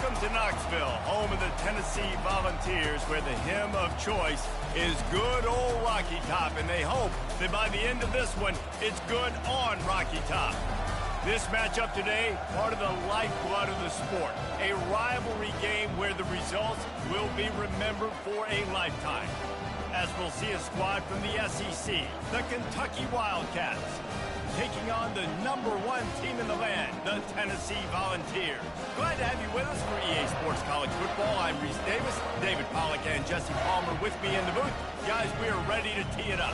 Welcome to Knoxville, home of the Tennessee Volunteers, where the hymn of choice is good old Rocky Top, and they hope that by the end of this one, it's good on Rocky Top. This matchup today, part of the lifeblood of the sport, a rivalry game where the results will be remembered for a lifetime. As we'll see a squad from the SEC, the Kentucky Wildcats, taking on the #1 team in the land, the Tennessee Volunteers. Glad to have you with us for EA Sports College Football. I'm Reese Davis, David Pollack and Jesse Palmer with me in the booth. Guys, we are ready to tee it up.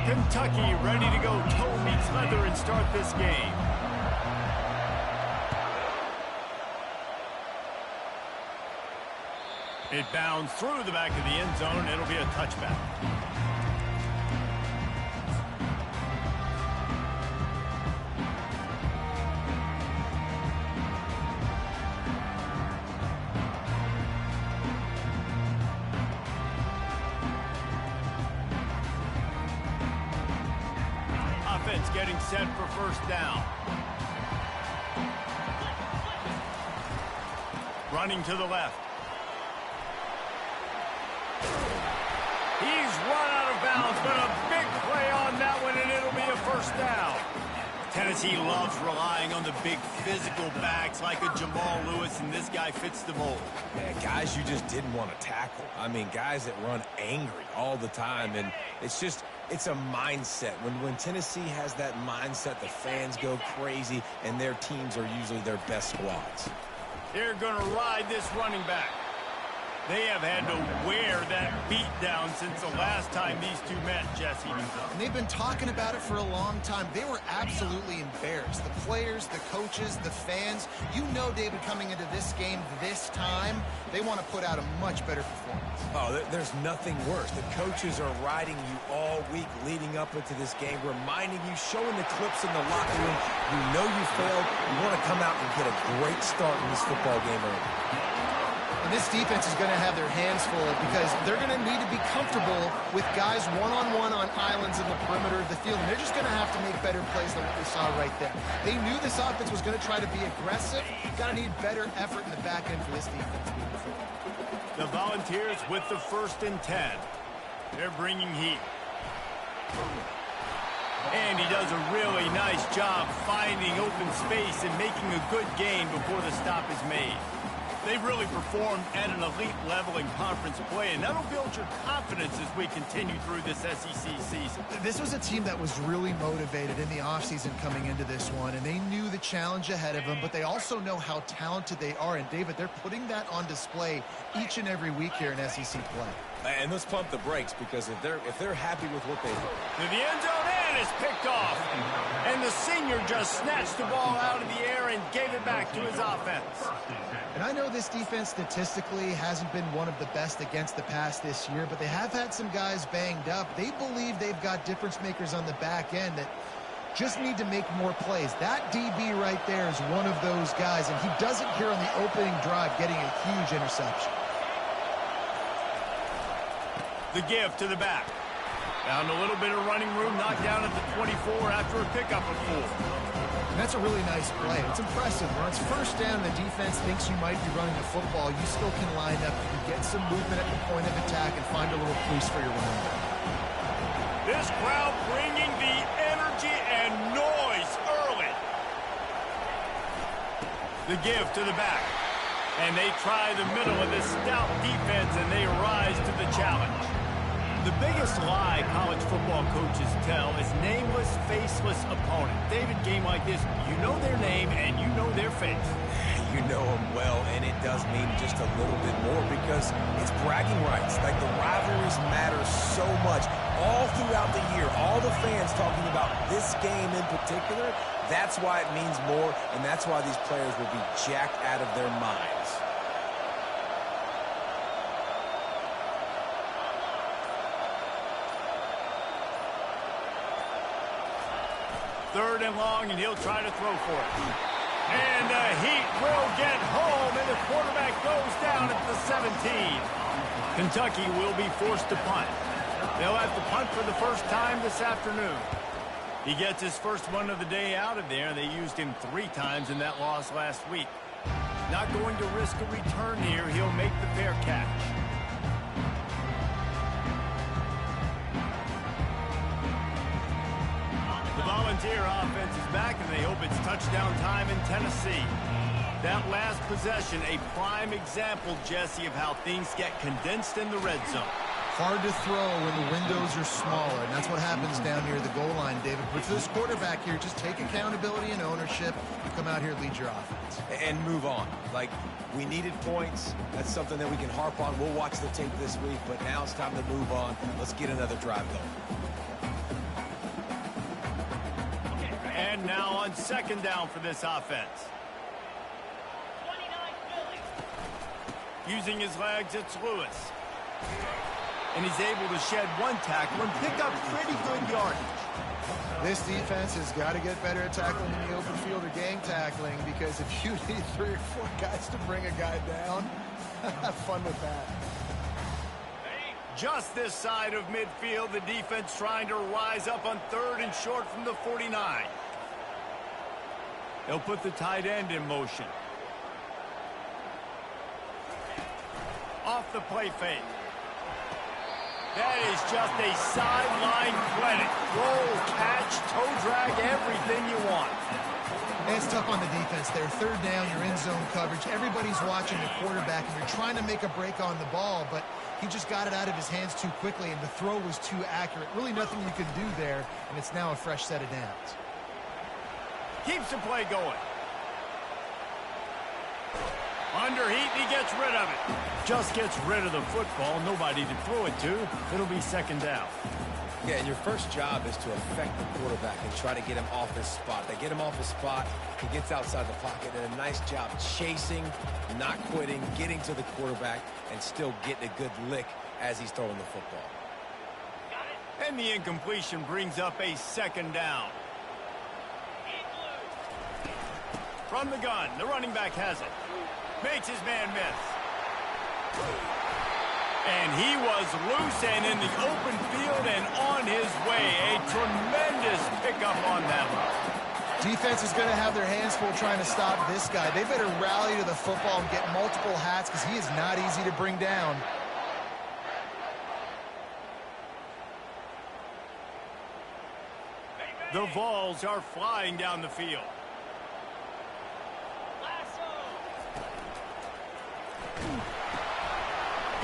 Kentucky ready to go toe meets leather and start this game. It bounds through the back of the end zone. It'll be a touchback. Offense getting set for first down. Running to the left. He's run out of bounds, but a big play on that one, and it'll be a first down. Tennessee loves relying on the big physical backs like a Jamal Lewis, and this guy fits the mold. Yeah, guys you just didn't want to tackle. I mean, guys that run angry all the time, and it's a mindset. When Tennessee has that mindset, the fans go crazy, and their teams are usually their best squads. They're going to ride this running back. They have had to wear that beat down since the last time these two met, Jesse. And they've been talking about it for a long time. They were absolutely embarrassed. The players, the coaches, the fans. You know, David, coming into this game this time, they want to put out a much better performance. Oh, there's nothing worse. The coaches are riding you all week leading up into this game, reminding you, showing the clips in the locker room. You know you failed. You want to come out and get a great start in this football game early. And this defense is going to have their hands full because they're going to need to be comfortable with guys one-on-one on islands in the perimeter of the field. And they're just going to have to make better plays than what we saw right there. They knew this offense was going to try to be aggressive. Got to need better effort in the back end for this defense moving forward. The Volunteers with the 1st and 10. They're bringing heat. And he does a really nice job finding open space and making a good gain before the stop is made. They've really performed at an elite level in conference play, and that'll build your confidence as we continue through this SEC season. This was a team that was really motivated in the offseason coming into this one, and they knew the challenge ahead of them, but they also know how talented they are. And, David, they're putting that on display each and every week here in SEC play. And let's pump the brakes, because if they're happy with what they do. To the end zone, and it's picked off. And the senior just snatched the ball out of the air and gave it back to his offense. And I know this defense statistically hasn't been one of the best against the pass this year, but they have had some guys banged up. They believe they've got difference makers on the back end that just need to make more plays. That DB right there is one of those guys, and he does it here on the opening drive, getting a huge interception. The give to the back. Found a little bit of running room, knocked down at the 24 after a pickup of 4. And that's a really nice play. It's impressive. When it's first down and the defense thinks you might be running the football, you still can line up. You can get some movement at the point of attack and find a little crease for your running back. This crowd bringing the energy and noise early. The give to the back. And they try the middle of this stout defense, and they rise to the challenge. The biggest lie college football coaches tell is nameless, faceless opponent. David, game like this, you know their name and you know their face. You know them well, and it does mean just a little bit more because it's bragging rights. Like, the rivalries matter so much. All throughout the year, all the fans talking about this game in particular, that's why it means more, and that's why these players will be jacked out of their minds. 3rd been long, and he'll try to throw for it. And the Heat will get home, and the quarterback goes down at the 17. Kentucky will be forced to punt. They'll have to punt for the first time this afternoon. He gets his first one of the day out of there. They used him 3 times in that loss last week. Not going to risk a return here. He'll make the fair catch. The Volunteer offense is back, and they hope it's touchdown time in Tennessee. That last possession, a prime example, Jesse, of how things get condensed in the red zone. Hard to throw when the windows are smaller, and that's what happens down near the goal line, David. But for this quarterback here, just take accountability and ownership. You come out here, lead your offense. And move on. Like, we needed points. That's something that we can harp on. We'll watch the tape this week, but now it's time to move on. Let's get another drive going. And now on second down for this offense. Using his legs, it's Lewis. And he's able to shed 1 tackle and pick up pretty good yardage. This defense has got to get better at tackling in the open field or gang tackling, because if you need 3 or 4 guys to bring a guy down, have fun with that. Just this side of midfield, the defense trying to rise up on 3rd and short from the 49. They'll put the tight end in motion. Off the play fake. That is just a sideline clinic. Roll, catch, toe drag, everything you want. And it's tough on the defense there. 3rd down, you're in zone coverage. Everybody's watching the quarterback, and you're trying to make a break on the ball, but he just got it out of his hands too quickly, and the throw was too accurate. Really nothing you can do there, and it's now a fresh set of downs. Keeps the play going. Under heat, he gets rid of it. Just gets rid of the football. Nobody to throw it to. It'll be second down. Yeah, and your first job is to affect the quarterback and try to get him off his spot. They get him off his spot. He gets outside the pocket, and a nice job chasing, not quitting, getting to the quarterback, and still getting a good lick as he's throwing the football. And the incompletion brings up a second down. From the gun, the running back has it. Makes his man miss. And he was loose and in the open field and on his way. A tremendous pickup on that one. Defense is going to have their hands full trying to stop this guy. They better rally to the football and get multiple hats, because he is not easy to bring down. The Vols are flying down the field.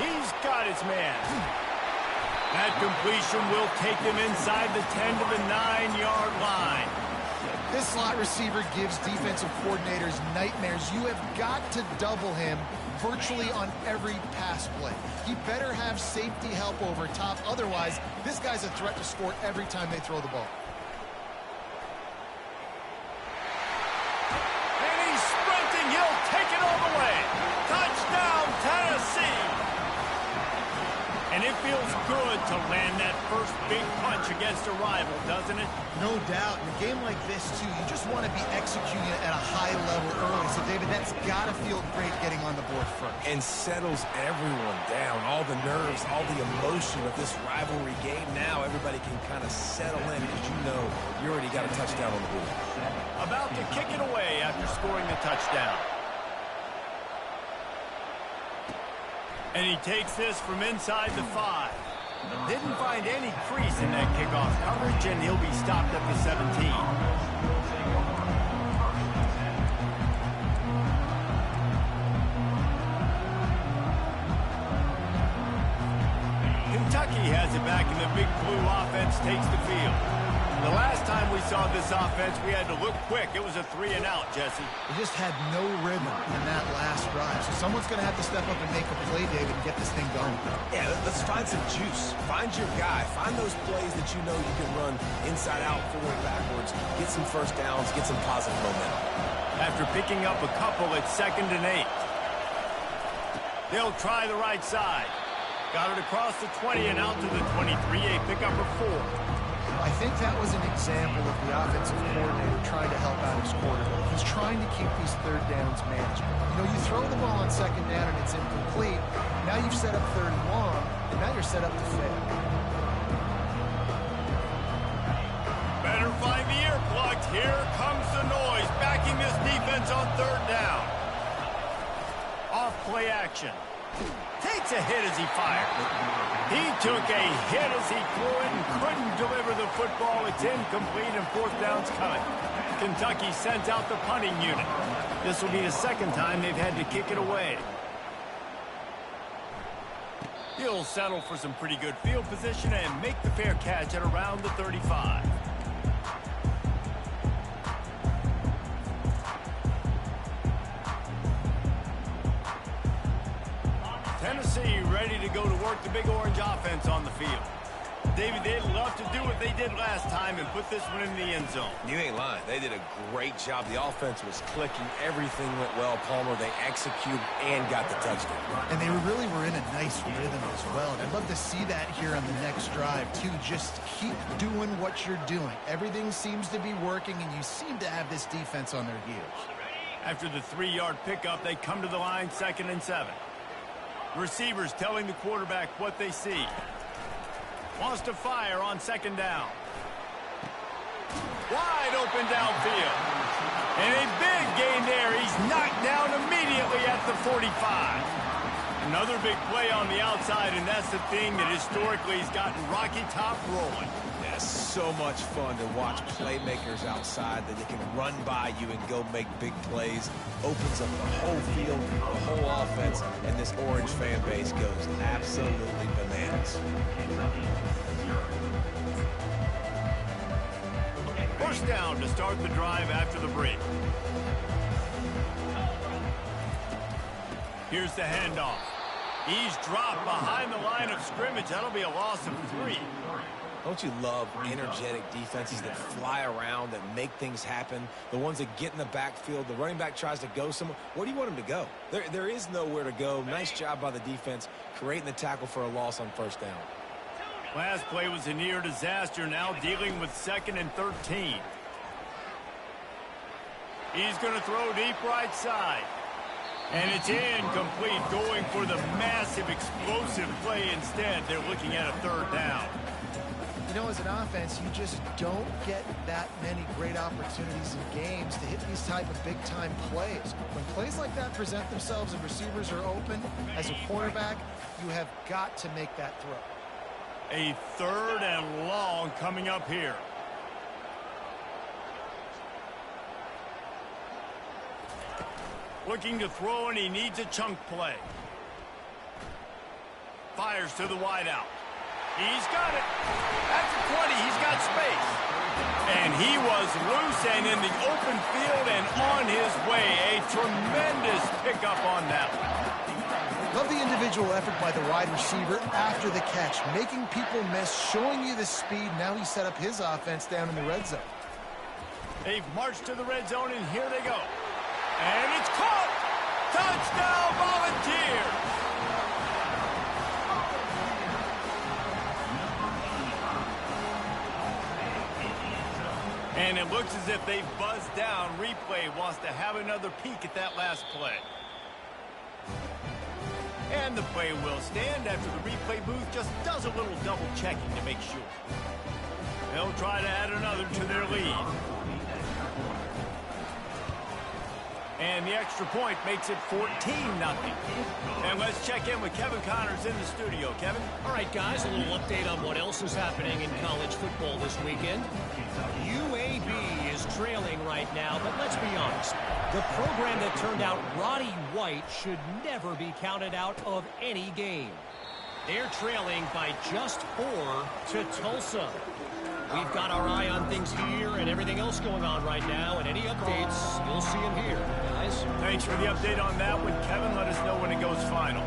He's got his man. That completion will take him inside the 10 to the 9-yard line. This slot receiver gives defensive coordinators nightmares. You have got to double him virtually on every pass play. He better have safety help over top. Otherwise, this guy's a threat to score every time they throw the ball. And he's sprinting. He'll take it all the way. Touchdown, Tennessee. And it feels good to land that first big punch against a rival, doesn't it? No doubt. In a game like this, too, you just want to be executing it at a high level early. So, David, that's got to feel great getting on the board first. And settles everyone down. All the nerves, all the emotion of this rivalry game. Now everybody can kind of settle in, because you know you already got a touchdown on the board. About to kick it away after scoring the touchdown. And he takes this from inside the 5. Didn't find any crease in that kickoff coverage, and he'll be stopped at the 17. Kentucky has it back, and the Big Blue offense takes the field. The last time we saw this offense, we had to look quick. It was a 3-and-out, Jesse. They just had no rhythm in that last drive. So someone's going to have to step up and make a play, David, and get this thing going. Yeah, let's find some juice. Find your guy. Find those plays that you know you can run inside out, forward, backwards. Get some first downs. Get some positive momentum. After picking up a couple, it's 2nd and 8. They'll try the right side. Got it across the 20 and out to the 23. A pickup of 4. I think that was an example of the offensive coordinator trying to help out his quarterback. He's trying to keep these third downs manageable. You know, you throw the ball on second down and it's incomplete. Now you've set up third and long, and now you're set up to fail. Better find the earplugs. Here comes the noise, backing this defense on third down. Off play action. Takes a hit as he fired. He took a hit as he threw it and couldn't deliver the football. It's incomplete and fourth down's coming. Kentucky sends out the punting unit. This will be the second time they've had to kick it away. He'll settle for some pretty good field position and make the fair catch at around the 35. Tennessee ready to go to work the Big Orange offense on the field. David, they'd love to do what they did last time and put this one in the end zone. You ain't lying. They did a great job. The offense was clicking. Everything went well, Palmer. They executed and got the touchdown. And they really were in a nice rhythm as well. And I'd love to see that here on the next drive, too. Just keep doing what you're doing. Everything seems to be working, and you seem to have this defense on their heels. After the 3-yard pickup, they come to the line 2nd and 7. Receivers telling the quarterback what they see. Wants to fire on 2nd down. Wide open downfield. And a big gain there. He's knocked down immediately at the 45. Another big play on the outside, and that's the thing that historically has gotten Rocky Top rolling. That's so much fun to watch playmakers outside that they can run by you and go make big plays. Opens up the whole field, the whole offense, and this Orange fan base goes absolutely bananas. First down to start the drive after the break. Here's the handoff. He's dropped behind the line of scrimmage. That'll be a loss of 3. Don't you love energetic defenses that fly around, that make things happen? The ones that get in the backfield, the running back tries to go somewhere. Where do you want him to go? There is nowhere to go. Nice job by the defense, creating the tackle for a loss on first down. Last play was a near disaster, now dealing with 2nd and 13. He's going to throw deep right side. And it's incomplete, going for the massive explosive play instead. They're looking at a 3rd down. You know, as an offense, you just don't get that many great opportunities in games to hit these type of big-time plays. When plays like that present themselves and receivers are open, as a quarterback, you have got to make that throw. A 3rd and long coming up here. Looking to throw, and he needs a chunk play. Fires to the wideout. He's got it. That's a 20. He's got space. And he was loose and in the open field and on his way. A tremendous pickup on that one. Love the individual effort by the wide receiver after the catch, making people miss, showing you the speed. Now he set up his offense down in the red zone. They've marched to the red zone, and here they go. And it's caught. Touchdown, Volunteers. And it looks as if they've buzzed down. Replay wants to have another peek at that last play. And the play will stand after the replay booth just does a little double checking to make sure. They'll try to add another to their lead. And the extra point makes it 14-0. And let's check in with Kevin Connors in the studio. Kevin? All right, guys, a little update on what else is happening in college football this weekend. UAB is trailing right now, but let's be honest. The program that turned out Roddy White should never be counted out of any game. They're trailing by just 4 to Tulsa. We've got our eye on things here and everything else going on right now, and any updates, you'll see them here, guys. Thanks for the update on that one, Kevin. Let us know when it goes final.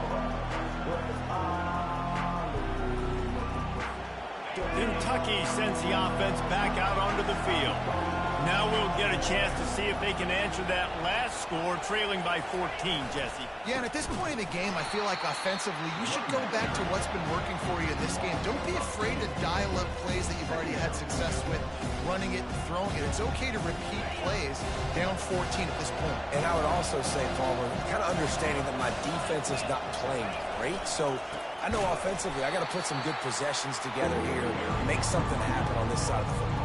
Kentucky sends the offense back out onto the field. Now we'll get a chance to see if they can answer that last score, trailing by 14, Jesse. Yeah, and at this point in the game, I feel like offensively, you should go back to what's been working for you in this game. Don't be afraid to dial up plays that you've already had success with, running it and throwing it. It's okay to repeat plays down 14 at this point. And I would also say, Palmer, kind of understanding that my defense is not playing great, so I know offensively I got to put some good possessions together here, make something happen on this side of the football.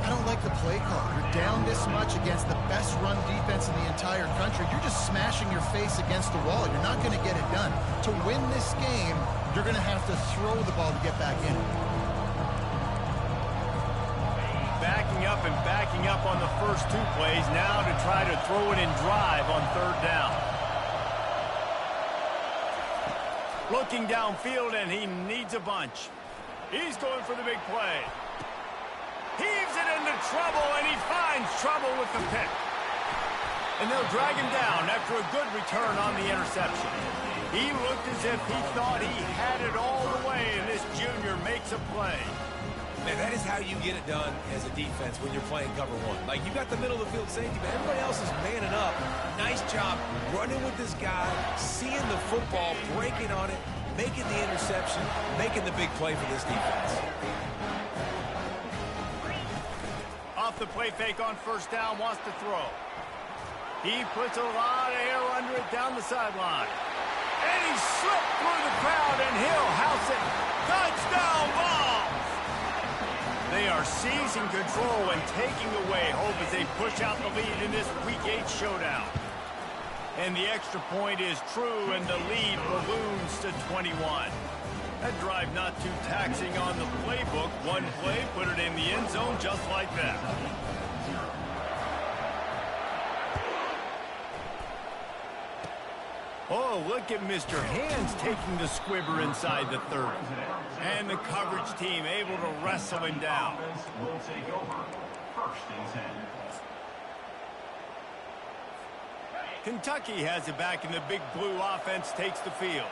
I don't like the play call. You're down this much against the best run defense in the entire country. You're just smashing your face against the wall. You're not going to get it done. To win this game, you're going to have to throw the ball to get back in. Backing up on the first two plays, now to try to throw it and drive on third down. Looking downfield, and he needs a bunch. He's going for the big play. Heaves it into trouble, and he finds trouble with the pick. And they'll drag him down after a good return on the interception. He looked as if he thought he had it all the way, and this junior makes a play. Man, that is how you get it done as a defense when you're playing cover one. Like, you got the middle of the field safety, but everybody else is manning up. Nice job running with this guy, seeing the football, breaking on it, making the interception, making the big play for this defense. Off the play fake on first down, wants to throw. He puts a lot of air under it down the sideline. And he slipped through the crowd, and he'll house it. Touchdown ball! They are seizing control and taking away hope as they push out the lead in this Week 8 showdown. And the extra point is true, and the lead balloons to 21. That drive not too taxing on the playbook. One play, put it in the end zone just like that. Oh, look at Mr. Hands taking the squibber inside the 30. And the coverage team able to wrestle him down. Will take over. First and 10. Kentucky has it back, and the big blue offense takes the field.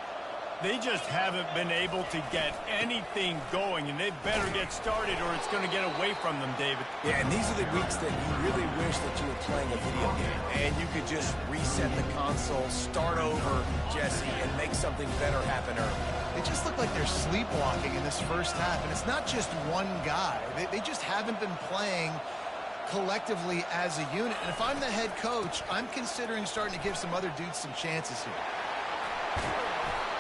They just haven't been able to get anything going, and they better get started or it's going to get away from them, David. Yeah, and these are the weeks that you really wish that you were playing a video game and you could just reset the console, start over, Jesse, and make something better happen early. They just look like they're sleepwalking in this first half, and it's not just one guy. They just haven't been playing collectively as a unit. And if I'm the head coach, I'm considering starting to give some other dudes some chances here.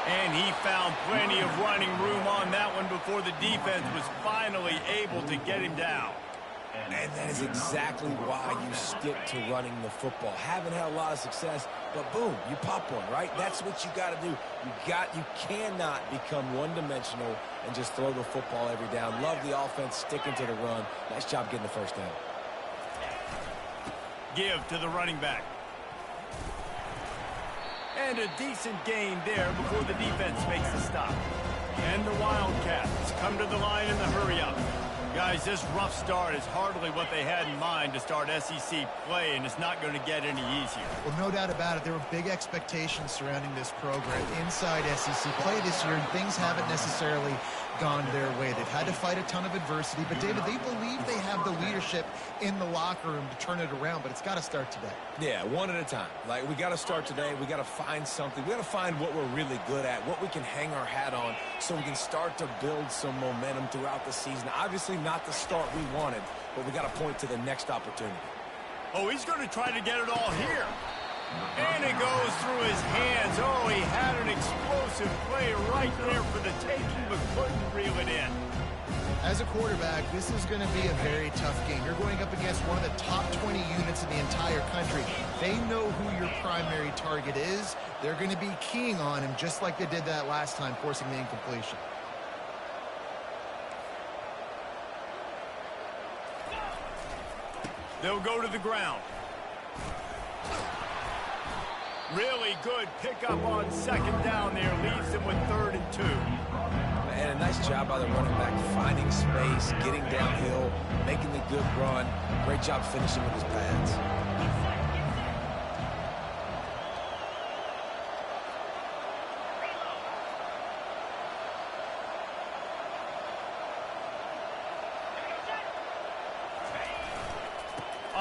And he found plenty of running room on that one before the defense was finally able to get him down. And that is exactly why you stick to running the football. Haven't had a lot of success, but boom, you pop one, right? That's what you got to do. You cannot become one-dimensional and just throw the football every down. Love the offense sticking to the run. Nice job getting the first down. Give to the running back. And a decent gain there before the defense makes the stop. And the Wildcats come to the line in the hurry-up. Guys, this rough start is hardly what they had in mind to start SEC play, and it's not going to get any easier. Well, no doubt about it. There were big expectations surrounding this program inside SEC play this year, and things haven't necessarily gone their way. They've had to fight a ton of adversity, but David, they believe they have the leadership in the locker room to turn it around, but it's got to start today. Yeah, one at a time. Like, we got to start today. We got to find something. We got to find what we're really good at, what we can hang our hat on, so we can start to build some momentum throughout the season. Obviously not the start we wanted, but we got to point to the next opportunity. Oh, he's going to try to get it all here. And it goes through his hands. Oh, he had an explosive play right there for the taking, but couldn't reel it in. As a quarterback, this is going to be a very tough game. You're going up against one of the top 20 units in the entire country. They know who your primary target is. They're going to be keying on him just like they did that last time, forcing the incompletion. They'll go to the ground. Really good pickup on second down there. Leaves them with 3rd and 2. And a nice job by the running back, finding space, getting downhill, making the good run. Great job finishing with his pads.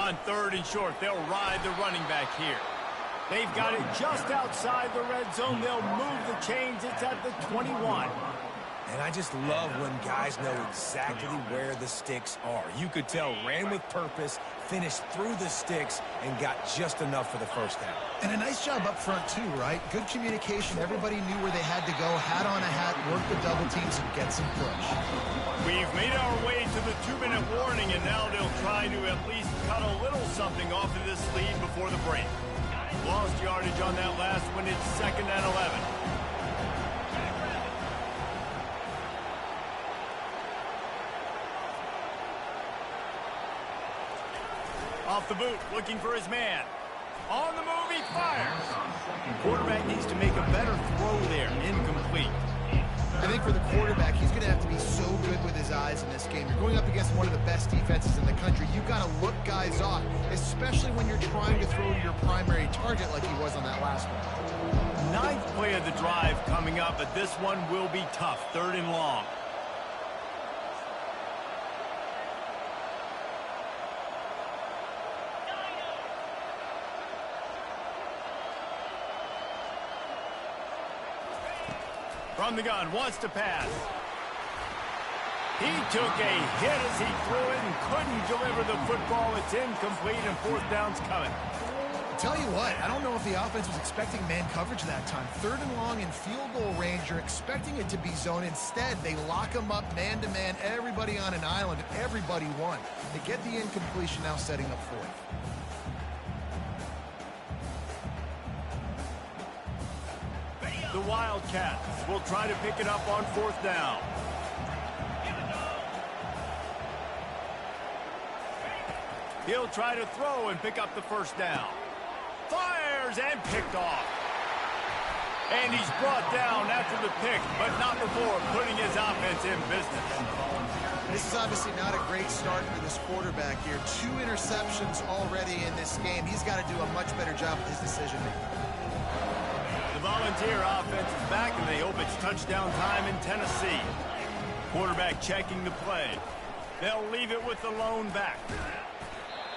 On 3rd and short, they'll ride the running back here. They've got it just outside the red zone. They'll move the chains. It's at the 21. And I just love when guys know exactly where the sticks are. You could tell ran with purpose, finished through the sticks, and got just enough for the first down. And a nice job up front, too, right? Good communication. Everybody knew where they had to go. Hat on a hat, work the double teams, and get some push. We've made our way to the 2-minute warning, and now they'll try to at least cut a little something off of this lead before the break. Lost yardage on that last one. It's 2nd and 11. Off the boot, looking for his man. On the move, he fires. Quarterback needs to make a better throw there. Incomplete. I think for the quarterback, he's going to have to be so good with his eyes in this game. You're going up against one of the best defenses in the country. You've got to look guys off, especially when you're trying to throw to your primary target like he was on that last one. 9th play of the drive coming up, but this one will be tough. 3rd and long. From the gun, wants to pass. He took a hit as he threw it and couldn't deliver the football. It's incomplete and 4th down's coming. I'll tell you what, I don't know if the offense was expecting man coverage that time. 3rd and long in field goal range, you're expecting it to be zone. Instead, they lock him up man-to-man, everybody on an island, and everybody won. They get the incompletion, now setting up 4th. The Wildcats will try to pick it up on 4th down. He'll try to throw and pick up the 1st down. Fires and picked off. And he's brought down after the pick, but not before putting his offense in business. This is obviously not a great start for this quarterback here. 2 interceptions already in this game. He's got to do a much better job with his decision-making. The Volunteer offense is back, and they hope it's touchdown time in Tennessee. Quarterback checking the play. They'll leave it with the lone back.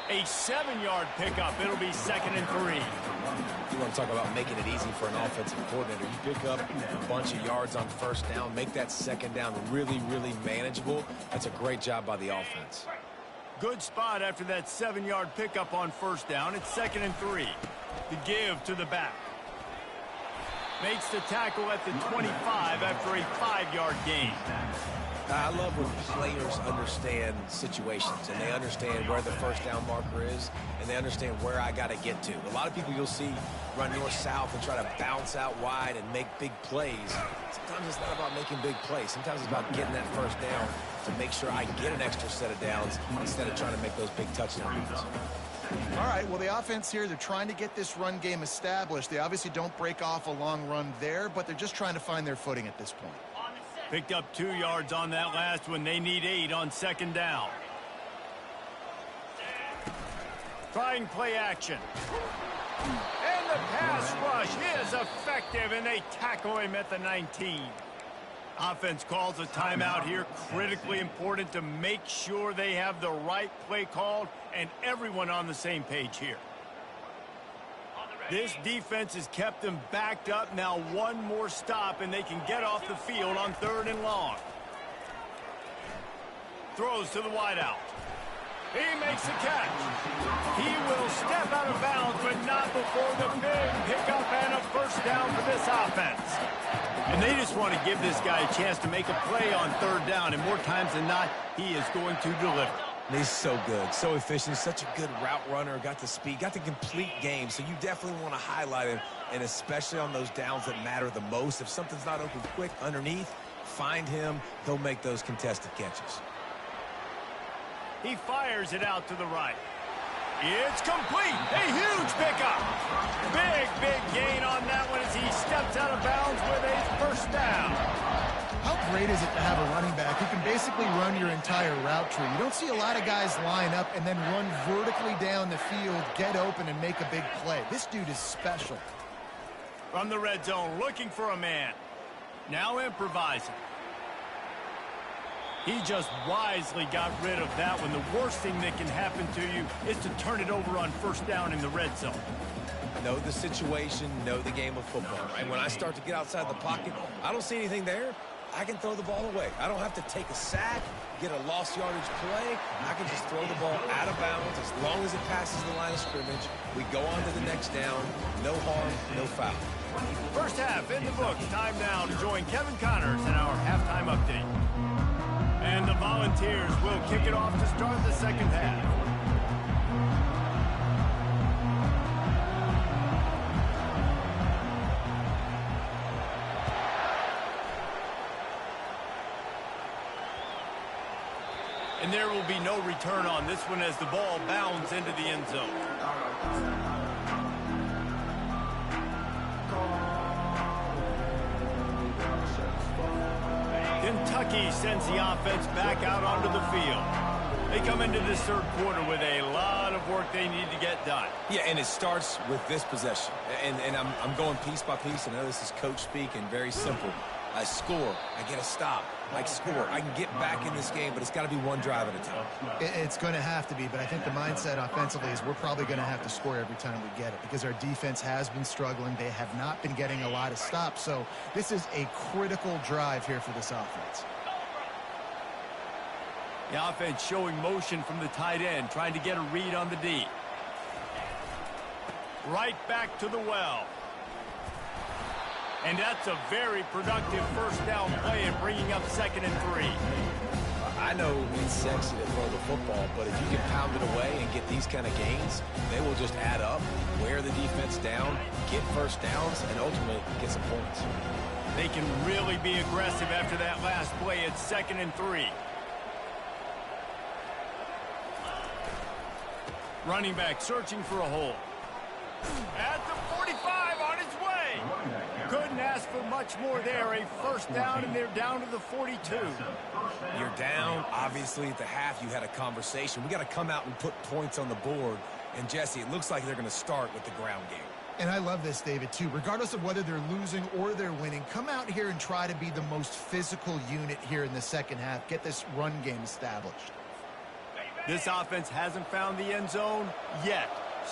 A 7-yard pickup. It'll be 2nd and 3. You want to talk about making it easy for an offensive coordinator. You pick up a bunch of yards on 1st down, make that 2nd down really, really manageable. That's a great job by the offense. Good spot after that 7-yard pickup on 1st down. It's 2nd and 3. The give to the back. Makes the tackle at the 25 after a 5-yard gain. I love when players understand situations and they understand where the 1st down marker is and they understand where I got to get to. A lot of people you'll see run north-south and try to bounce out wide and make big plays. Sometimes it's not about making big plays. Sometimes it's about getting that 1st down to make sure I get an extra set of downs instead of trying to make those big touchdown runs. All right, well, the offense here, they're trying to get this run game established. They obviously don't break off a long run there, but they're just trying to find their footing at this point. Picked up 2 yards on that last one. They need 8 on 2nd down. Trying play action. And the pass rush is effective, and they tackle him at the 19. Offense calls a timeout here. Critically important to make sure they have the right play called and everyone on the same page here. This defense has kept them backed up. Now one more stop and they can get off the field on 3rd and long. Throws to the wideout. He makes the catch. He will step out of bounds, but not before the big pickup and a 1st down for this offense. And they just want to give this guy a chance to make a play on 3rd down, and more times than not, he is going to deliver. And he's so good, so efficient, such a good route runner, got the speed, got the complete game, so you definitely want to highlight him, and especially on those downs that matter the most. If something's not open quick underneath, find him. He'll make those contested catches. He fires it out to the right. It's complete. A huge pickup. Big gain on that one as he steps out of bounds with a 1st down. How great is it to have a running back who can basically run your entire route tree? You don't see a lot of guys line up and then run vertically down the field, get open, and make a big play. This dude is special. From the red zone, looking for a man. Now improvising. He just wisely got rid of that one. The worst thing that can happen to you is to turn it over on first down in the red zone. Know the situation, know the game of football, right? When I start to get outside the pocket, I don't see anything there, I can throw the ball away. I don't have to take a sack, get a lost yardage play. I can just throw the ball out of bounds as long as it passes the line of scrimmage. We go on to the next down. No harm, no foul. First half in the books. Time now to join Kevin Connors in our halftime update. And the Volunteers will kick it off to start the second half. And there will be no return on this one as the ball bounds into the end zone. Kentucky sends the offense back out onto the field. They come into this third quarter with a lot of work they need to get done. Yeah, and it starts with this possession. And I'm going piece by piece. I know this is coach speak and very simple. I score, I get a stop, I score. I can get back in this game, but it's got to be one drive at a time. It's going to have to be, but I think the mindset offensively is we're probably going to have to score every time we get it because our defense has been struggling. They have not been getting a lot of stops, so this is a critical drive here for this offense. The offense showing motion from the tight end, trying to get a read on the D. Right back to the well. And that's a very productive first down play and bringing up 2nd and 3. I know it's sexy to throw the football, but if you can pound it away and get these kind of gains, they will just add up, wear the defense down, get first downs, and ultimately get some points. They can really be aggressive after that last play. It's 2nd and 3. Running back searching for a hole. At the 45 on his way. Couldn't ask for much more there. A first down, and they're down to the 42. You're down. Obviously, at the half, you had a conversation. We got to come out and put points on the board. And, Jesse, it looks like they're going to start with the ground game. And I love this, David, too. Regardless of whether they're losing or they're winning, come out here and try to be the most physical unit here in the second half. Get this run game established. This offense hasn't found the end zone yet.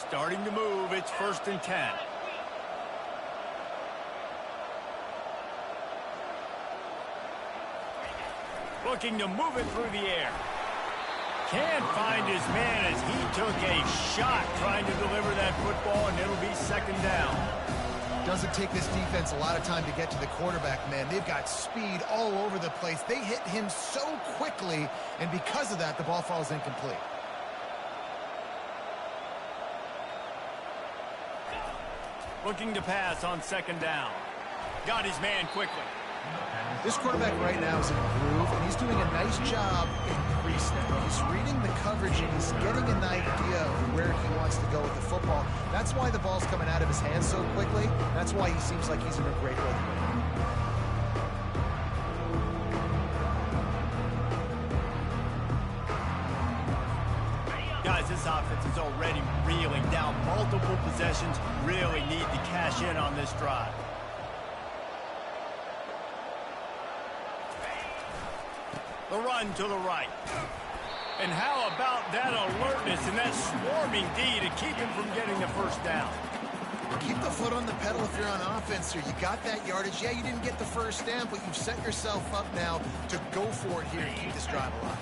Starting to move. It's 1st and 10. Looking to move it through the air. Can't find his man as he took a shot trying to deliver that football, and it'll be 2nd down. Doesn't take this defense a lot of time to get to the quarterback, man. They've got speed all over the place. They hit him so quickly, and because of that, the ball falls incomplete. Looking to pass on 2nd down. Got his man quickly. This quarterback right now is in a groove, and he's doing a nice job in pre-snap. He's reading the coverage, and he's getting an idea of where he wants to go with the football. That's why the ball's coming out of his hands so quickly. That's why he seems like he's in a great rhythm. Guys, this offense is already reeling down multiple possessions. Really need to cash in on this drive. The run to the right. And how about that alertness and that swarming D to keep him from getting the first down? Keep the foot on the pedal if you're on offense here. You got that yardage. Yeah, you didn't get the first down, but you've set yourself up now to go for it here and keep this drive alive.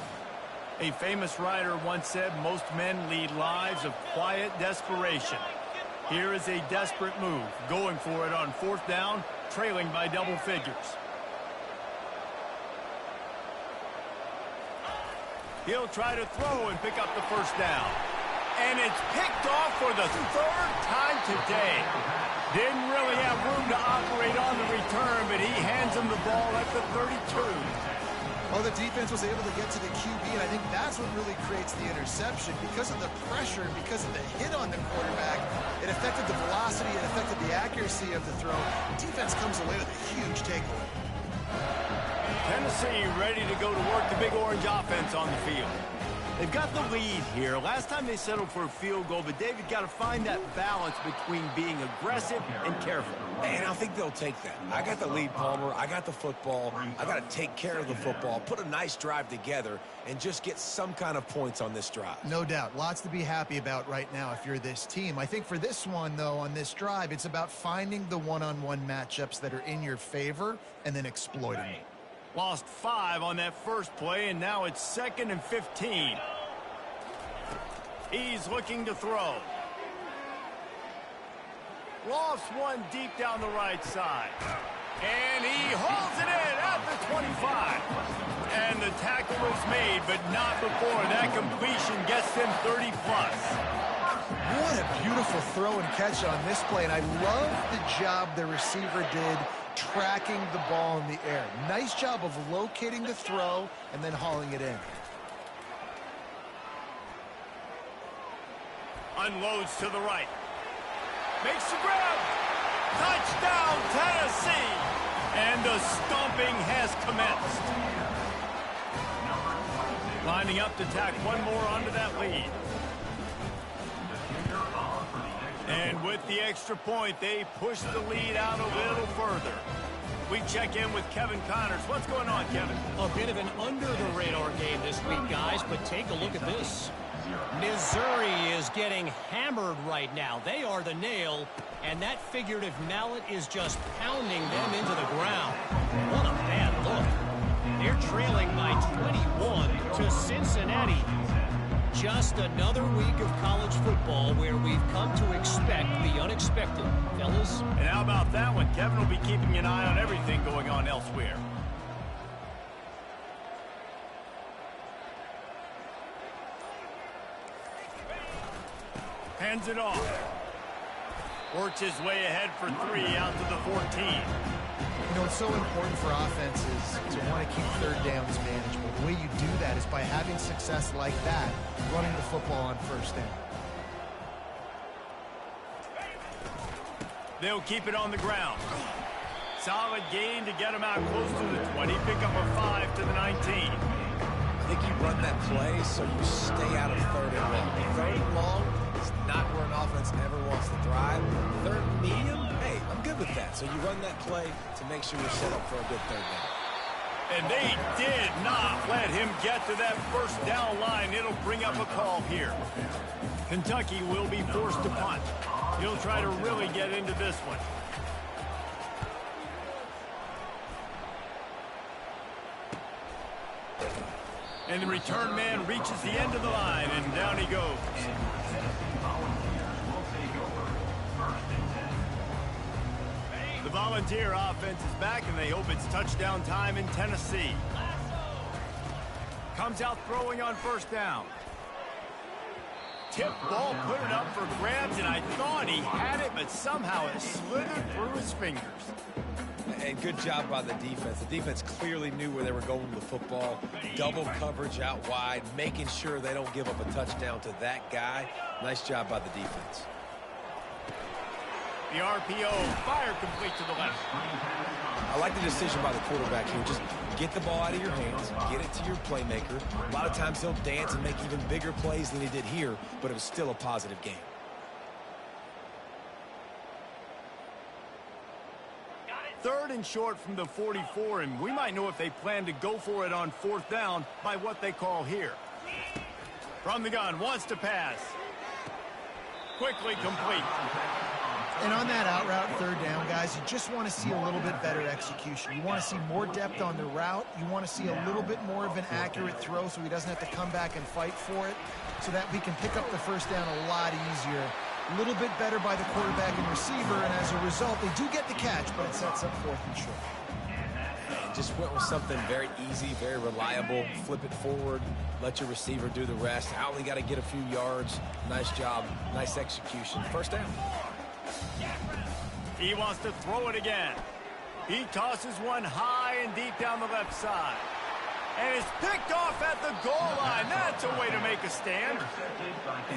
A famous writer once said, most men lead lives of quiet desperation. Here is a desperate move, going for it on 4th down, trailing by double figures. He'll try to throw and pick up the first down. And it's picked off for the 3rd time today. Didn't really have room to operate on the return, but he hands him the ball at the 32. Well, the defense was able to get to the QB, and I think that's what really creates the interception. Because of the pressure and because of the hit on the quarterback, it affected the velocity, it affected the accuracy of the throw. The defense comes away with a huge takeaway. Tennessee ready to go to work the Big Orange offense on the field. They've got the lead here. Last time they settled for a field goal, but David got to find that balance between being aggressive and careful. And I think they'll take that. I got the lead, Palmer. I got the football. I got to take care of the football, put a nice drive together, and just get some kind of points on this drive. No doubt. Lots to be happy about right now if you're this team. I think for this one, though, on this drive, it's about finding the one-on-one matchups that are in your favor and then exploiting it. Lost 5 on that first play, and now it's 2nd and 15. He's looking to throw. Lofts one deep down the right side. And he hauls it in at the 25. And the tackle is made, but not before that completion gets him 30-plus. What a beautiful throw and catch on this play, and I love the job the receiver did tracking the ball in the air. Nice job of locating the throw and then hauling it in. Unloads to the right. Makes the grab. Touchdown, Tennessee. And the stomping has commenced. Lining up to tack one more onto that lead. And with the extra point, they push the lead out a little further. We check in with Kevin Connors. What's going on, Kevin? A bit of an under-the-radar game this week, guys, but take a look at this. Missouri is getting hammered right now. They are the nail, and that figurative mallet is just pounding them into the ground. What a bad look. They're trailing by 21 to Cincinnati. Just another week of college football where we've come to expect the unexpected, fellas. And how about that one? Kevin will be keeping an eye on everything going on elsewhere. Hands it off. Works his way ahead for 3 out to the 14. You know, it's so important for offenses to want to keep third downs manageable. The way you do that is by having success like that, running the football on first down. They'll keep it on the ground. Solid gain to get him out close to the 20. Pick up a 5 to the 19. I think you run that play so you stay out of third and long. Third and long is not where an offense ever wants to thrive. Third and medium, hey, I'm good with that. So you run that play to make sure you're set up for a good third down. And they did not let him get to that first down line. It'll bring up a call here. Kentucky will be forced to punt. He'll try to really get into this one. And the return man reaches the end of the line, and down he goes. The Volunteer offense is back, and they hope it's touchdown time in Tennessee. Comes out throwing on first down. Tip ball, put it up for grabs, and I thought he had it, but somehow it slithered through his fingers. And good job by the defense. The defense clearly knew where they were going with the football. Double coverage out wide, making sure they don't give up a touchdown to that guy. Nice job by the defense. The RPO, fire complete to the left. I like the decision by the quarterback here. Just get the ball out of your hands, get it to your playmaker. A lot of times he'll dance and make even bigger plays than he did here, but it was still a positive game. Third and short from the 44, and we might know if they plan to go for it on fourth down by what they call here. From the gun, wants to pass. Quickly complete. And on that out route, third down, guys, you just want to see a little bit better execution. You want to see more depth on the route. You want to see a little bit more of an accurate throw so he doesn't have to come back and fight for it, so that we can pick up the first down a lot easier. A little bit better by the quarterback and receiver, and as a result, they do get the catch, but it sets up fourth and short. And just went with something very easy, very reliable. Flip it forward, let your receiver do the rest. I only got to get a few yards. Nice job, nice execution. First down. He wants to throw it again. He tosses one high and deep down the left side. And it's picked off at the goal line. That's a way to make a stand.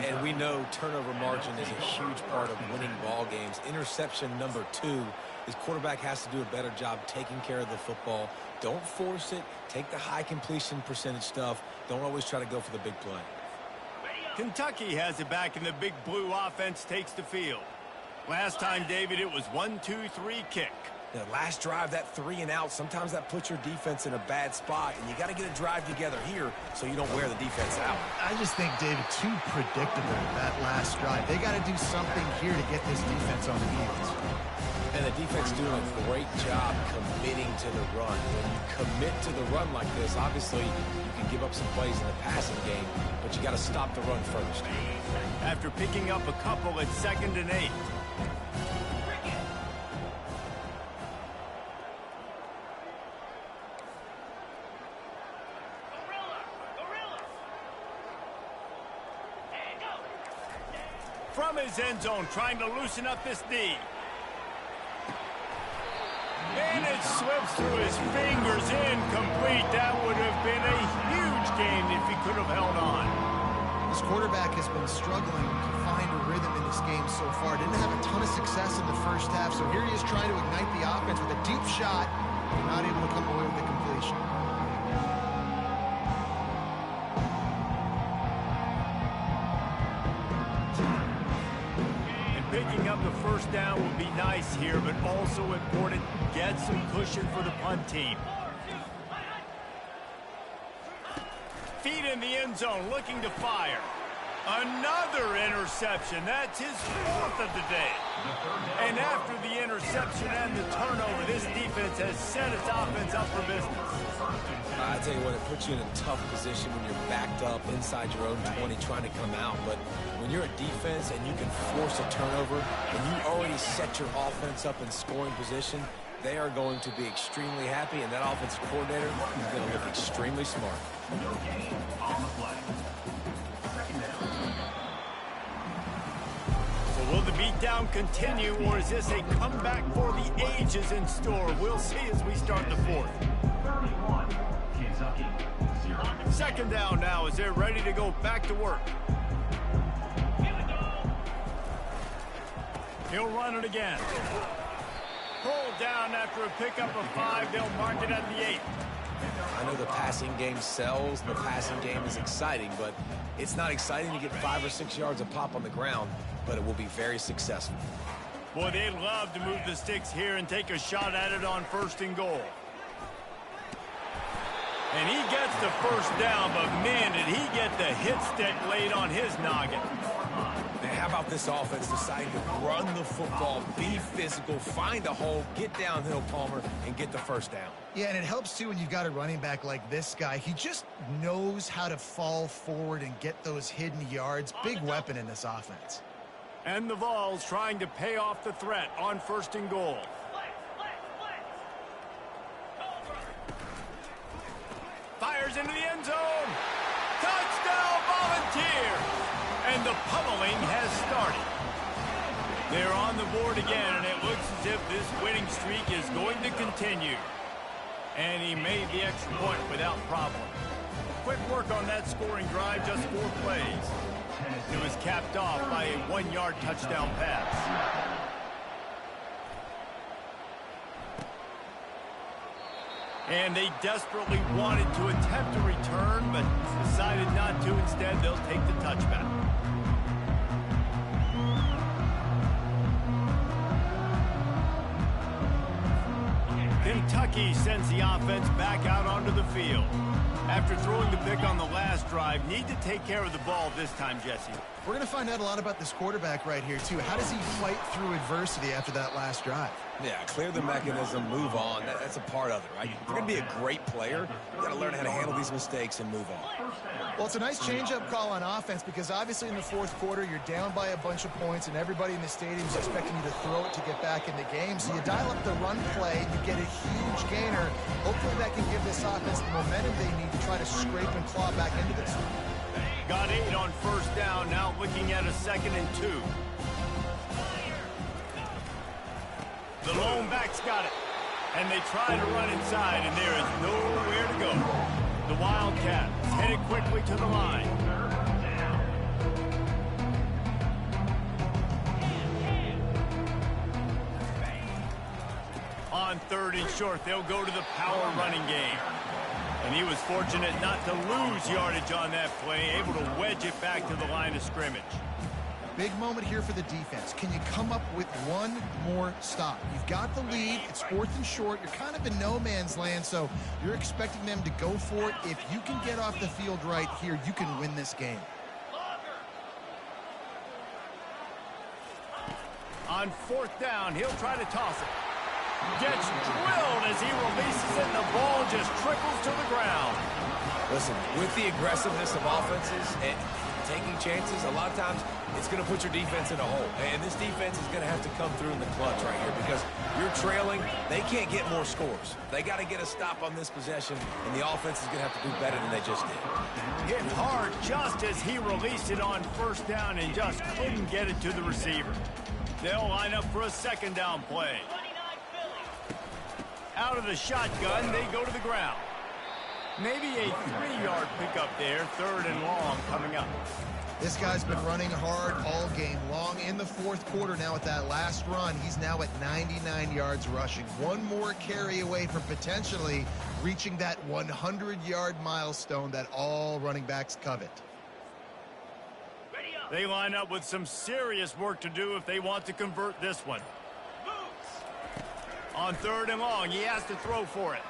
And we know turnover margin is a huge part of winning ball games. Interception number 2 His quarterback has to do a better job taking care of the football. Don't force it. Take the high completion percentage stuff. Don't always try to go for the big play. Kentucky has it back, and the big blue offense takes the field. Last time, David, it was 1-2-3 kick. The last drive, that 3 and out, sometimes that puts your defense in a bad spot, and you got to get a drive together here so you don't wear the defense out. I just think, David, too predictable that last drive. They got to do something here to get this defense on the field. And the defense doing a great job committing to the run. When you commit to the run like this, obviously you can give up some plays in the passing game, but you got to stop the run first. After picking up a couple at 2nd and 8. From his end zone, trying to loosen up this D. And it slips through his fingers, incomplete. That would have been a huge gain if he could have held on. This quarterback has been struggling to find a rhythm in this game so far. Didn't have a ton of success in the first half, so here he is trying to ignite the offense with a deep shot, not able to come away with the completion. Picking up the first down will be nice here, but also important, get some cushion for the punt team. Feet in the end zone, looking to fire. Another interception. That's his 4th of the day. And after the interception and the turnover, this defense has set its offense up for business. I tell you what, it puts you in a tough position when you're backed up inside your own 20 trying to come out. But when you're a defense and you can force a turnover and you already set your offense up in scoring position, they are going to be extremely happy, and that offensive coordinator is going to look extremely smart. No gain on the play. Second down. So will the beatdown continue, or is this a comeback for the ages in store? We'll see as we start the 4th. 31, Kentucky, 0. 2nd down now as they're ready to go back to work. He'll run it again. Pulled down after a pickup of 5. They'll mark it at the 8. I know the passing game sells, the passing game is exciting, but it's not exciting to get 5 or 6 yards a pop on the ground, but it will be very successful. Boy, they'd love to move the sticks here and take a shot at it on 1st and goal. And he gets the first down, but man, did he get the hit stick laid on his noggin. Now, how about this offense deciding to run the football, be physical, find a hole, get downhill, Palmer, and get the first down? Yeah, and it helps, too, when you've got a running back like this guy. He just knows how to fall forward and get those hidden yards. Big weapon in this offense. And the Vols trying to pay off the threat on 1st and goal. Fires into the end zone. Touchdown, Volunteers! And the pummeling has started. They're on the board again, and it looks as if this winning streak is going to continue. And he made the extra point without problem. Quick work on that scoring drive, just 4 plays. It was capped off by a 1-yard touchdown pass. And they desperately wanted to attempt a return, but decided not to. Instead, they'll take the touchback. Kentucky sends the offense back out onto the field. After throwing the pick on the last drive, need to take care of the ball this time, Jesse. We're going to find out a lot about this quarterback right here, too. How does he fight through adversity after that last drive? Yeah, clear the mechanism, move on. That's a part of it, right? If you're going to be a great player, you got to learn how to handle these mistakes and move on. Well, it's a nice change-up call on offense because obviously in the 4th quarter, you're down by a bunch of points and everybody in the stadium is expecting you to throw it to get back in the game. So you dial up the run play, you get a huge gainer. Hopefully that can give this offense the momentum they need to try to scrape and claw back into this one. Got 8 on 1st down, now looking at a 2nd and 2. The lone back's got it. And they try to run inside, and there is nowhere to go. The Wildcats headed quickly to the line. On 3rd and short, they'll go to the power running game. And he was fortunate not to lose yardage on that play, able to wedge it back to the line of scrimmage. Big moment here for the defense. Can you come up with one more stop? You've got the lead. It's 4th and short. You're kind of in no man's land, so you're expecting them to go for it. If you can get off the field right here, you can win this game. On 4th down, he'll try to toss it. Gets drilled as he releases it, and the ball just trickles to the ground. Listen, with the aggressiveness of offenses and taking chances, a lot of times it's going to put your defense in a hole. And this defense is going to have to come through in the clutch right here because you're trailing. They can't get more scores. They got to get a stop on this possession, and the offense is going to have to do better than they just did. Hit hard just as he released it on 1st down and just couldn't get it to the receiver. They'll line up for a 2nd down play. Out of the shotgun, they go to the ground. Maybe a 3-yard pickup there, 3rd and long coming up. This guy's been running hard all game long. In the 4th quarter now with that last run, he's now at 99 yards rushing. One more carry away from potentially reaching that 100-yard milestone that all running backs covet. They line up with some serious work to do if they want to convert this one. On 3rd and long, he has to throw for it.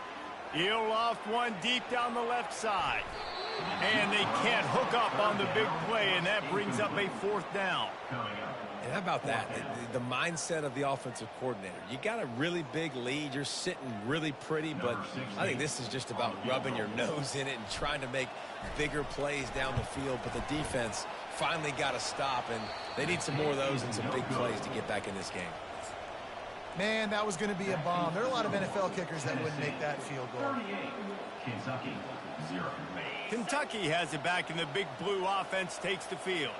He'll loft one deep down the left side. And they can't hook up on the big play, and that brings up a 4th down. And how about that? The mindset of the offensive coordinator. You got a really big lead. You're sitting really pretty, but I think this is just about rubbing your nose in it and trying to make bigger plays down the field. But the defense finally got a stop, and they need some more of those and some big plays to get back in this game. Man, that was going to be a bomb. There are a lot of NFL kickers that wouldn't make that field goal. 38, Kentucky, 0. Kentucky has it back, and the big blue offense takes the field.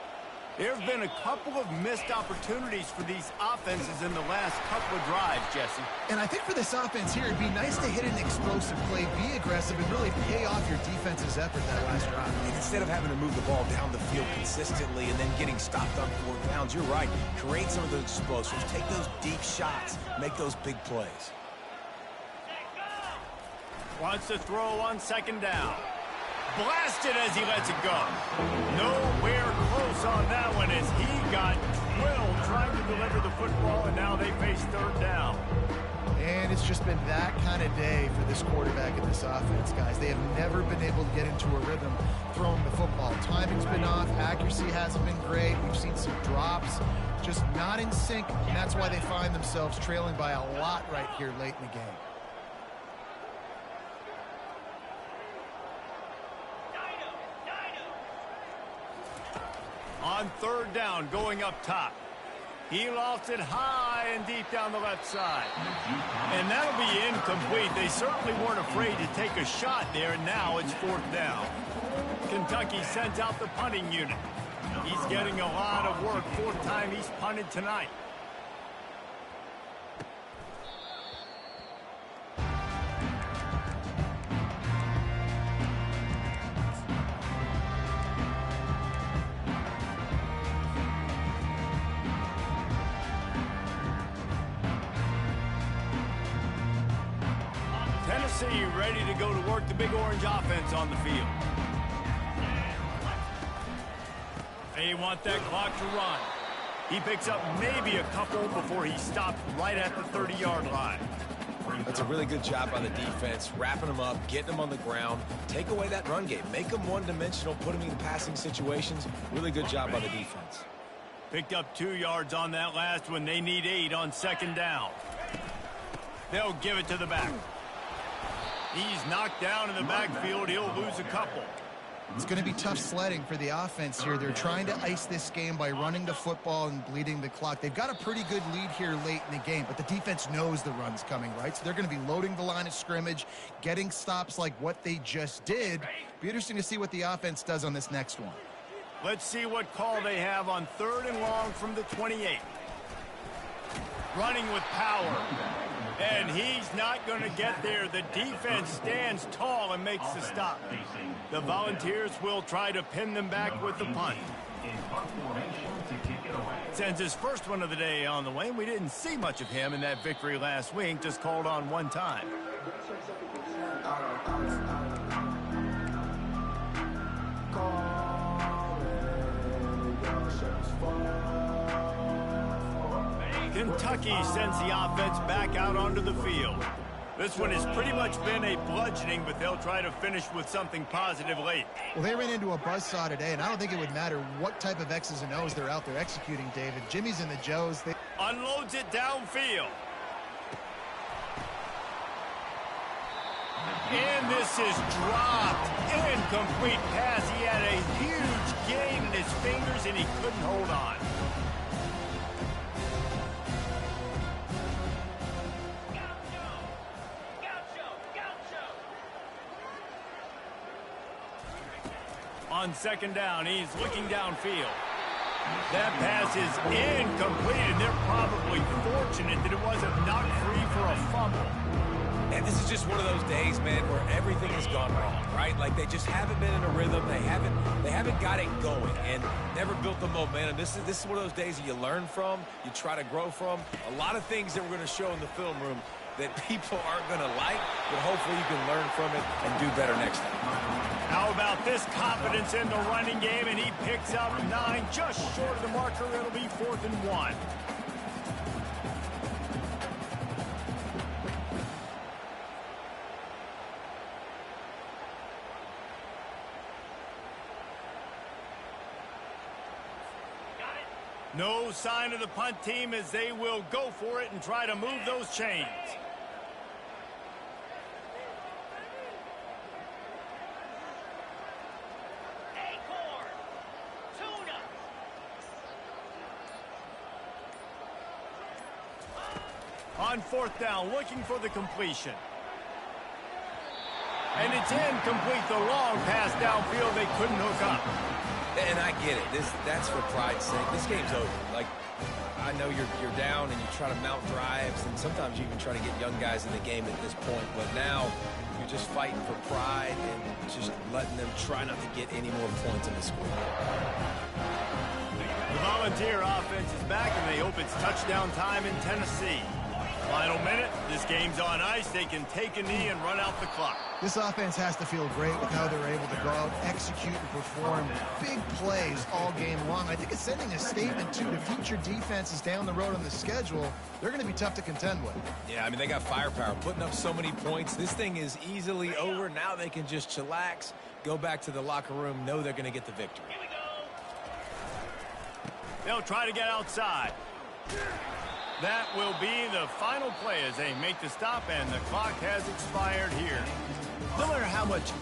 There have been a couple of missed opportunities for these offenses in the last couple of drives, Jesse. And I think for this offense here, it'd be nice to hit an explosive play, be aggressive, and really pay off your defense's effort that last drive. And instead of having to move the ball down the field consistently and then getting stopped on 4th downs, you're right. Create some of those explosives. Take those deep shots. Make those big plays. Wants to throw on 2nd down. Blasted as he lets it go. Nowhere close on that one as he got drilled trying to deliver the football, and now they face 3rd down. And it's just been that kind of day for this quarterback and this offense, guys. They have never been able to get into a rhythm throwing the football. Timing's been off. Accuracy hasn't been great. We've seen some drops. Just not in sync, and that's why they find themselves trailing by a lot right here late in the game. On 3rd down, going up top. He lofts it high and deep down the left side. And that'll be incomplete. They certainly weren't afraid to take a shot there, and now it's 4th down. Kentucky sends out the punting unit. He's getting a lot of work. 4th time he's punted tonight. Tennessee ready to go to work the Big Orange offense on the field. They want that clock to run. He picks up maybe a couple before he stopped right at the 30-yard line. That's a really good job by the defense, wrapping them up, getting them on the ground. Take away that run game. Make them one-dimensional, put them in passing situations. Really good job by the defense. Picked up 2 yards on that last one. They need 8 on 2nd down. They'll give it to the back. He's knocked down in the backfield. He'll lose a couple. It's going to be tough sledding for the offense here. They're trying to ice this game by running the football and bleeding the clock. They've got a pretty good lead here late in the game, but the defense knows the run's coming, right? So they're going to be loading the line of scrimmage, getting stops like what they just did. Be interesting to see what the offense does on this next one. Let's see what call they have on 3rd and long from the 28. Running with power. And he's not going to get there. The defense stands tall and makes the stop. The Volunteers will try to pin them back with the punt. In punt formation to kick it Sends his first one of the day on the way. We didn't see much of him in that victory last week, just called on one time. Kentucky sends the offense back out onto the field. This one has pretty much been a bludgeoning, but they'll try to finish with something positive late. Well, they ran into a buzzsaw today, and I don't think it would matter what type of X's and O's they're out there executing, David. Jimmy's and the Joes. Unloads it downfield. And this is dropped. Incomplete pass. He had a huge gain in his fingers, and he couldn't hold on. On second down, he's looking downfield. That pass is incomplete, and they're probably fortunate that it wasn't knocked free for a fumble. And this is just one of those days, man, where everything has gone wrong, right? Like they just haven't been in a rhythm. They haven't got it going and never built the momentum. This is one of those days that you learn from, you try to grow from. A lot of things that we're going to show in the film room that people aren't going to like, but hopefully you can learn from it and do better next time. How about this confidence in the running game, and he picks up 9, just short of the marker. It'll be 4th and 1. No sign of the punt team as they will go for it and try to move those chains. On 4th down, looking for the completion. And it's incomplete. The long pass downfield, they couldn't hook up. And I get it. That's for pride's sake. This game's over. Like, I know you're down and you try to mount drives, and sometimes you even try to get young guys in the game at this point. But now you're just fighting for pride and just letting them try not to get any more points in the score. The Volunteer offense is back, and they hope it's touchdown time in Tennessee. Final minute. This game's on ice. They can take a knee and run out the clock. This offense has to feel great with how they're able to go out, execute, and perform big plays all game long. I think it's sending a statement, too, to future defenses down the road on the schedule. They're going to be tough to contend with. Yeah, I mean, they got firepower, putting up so many points. This thing is easily over. Now they can just chillax, go back to the locker room, know they're going to get the victory. They'll try to get outside. That will be the final play as they make the stop, and the clock has expired here. No matter how much